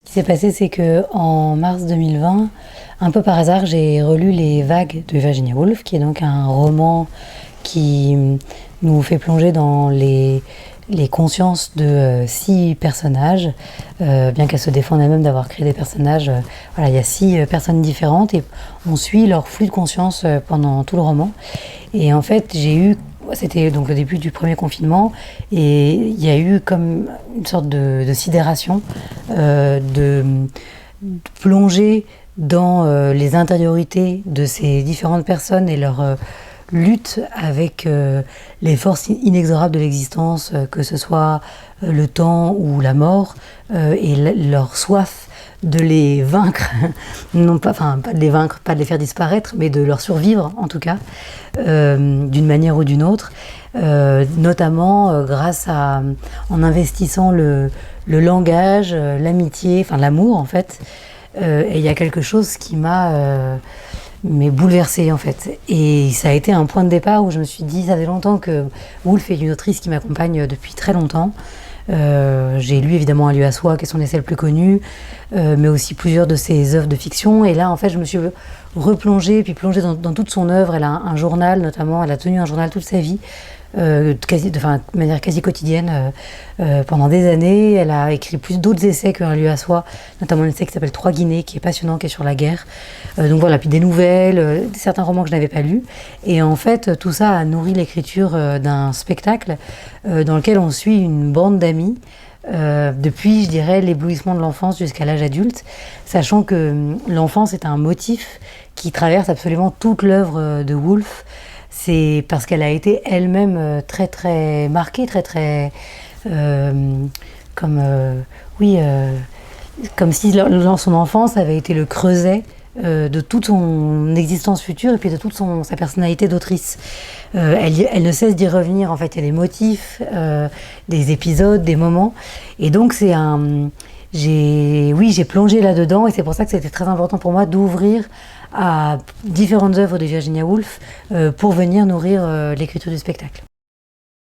Ce qui s'est passé, c'est que en mars 2020, un peu par hasard, j'ai relu Les Vagues de Virginia Woolf, qui est donc un roman qui nous fait plonger dans les consciences de 6 personnages, bien qu'elle se défende elle-même d'avoir créé des personnages. Voilà, il y a 6 personnes différentes et on suit leur flux de conscience pendant tout le roman. Et en fait, c'était donc le début du premier confinement et il y a eu comme une sorte de sidération, de plonger dans les intériorités de ces différentes personnes et leur lutte avec les forces inexorables de l'existence, que ce soit le temps ou la mort, et leur soif de les vaincre, non pas, enfin pas de les vaincre, pas de les faire disparaître, mais de leur survivre en tout cas, d'une manière ou d'une autre, notamment grâce à, en investissant le langage, l'amitié, enfin l'amour en fait. Et il y a quelque chose qui m'a bouleversée en fait. Et ça a été un point de départ où je me suis dit, ça fait longtemps que Woolf est une autrice qui m'accompagne depuis très longtemps. J'ai lu évidemment Un lieu à soi, qui sont les celles plus connues, mais aussi plusieurs de ses œuvres de fiction. Et là, en fait, je me suis replongée, puis plongée dans toute son œuvre. Elle a un journal, notamment. Elle a tenu un journal toute sa vie, de manière quasi quotidienne, pendant des années. Elle a écrit plus d'autres essais qu'Un lieu à soi, notamment un essai qui s'appelle Trois Guinées, qui est passionnant, qui est sur la guerre. Donc voilà, puis des nouvelles, certains romans que je n'avais pas lus. Et en fait, tout ça a nourri l'écriture d'un spectacle dans lequel on suit une bande d'amis depuis, je dirais, l'éblouissement de l'enfance jusqu'à l'âge adulte, sachant que l'enfance est un motif qui traverse absolument toute l'œuvre de Woolf. C'est parce qu'elle a été elle-même très très marquée, très très comme comme si son enfance avait été le creuset de toute son existence future et puis de toute sa personnalité d'autrice. Elle ne cesse d'y revenir, en fait, il y a des motifs, des épisodes, des moments, et donc j'ai plongé là-dedans, et c'est pour ça que c'était très important pour moi d'ouvrir à différentes œuvres de Virginia Woolf pour venir nourrir l'écriture du spectacle.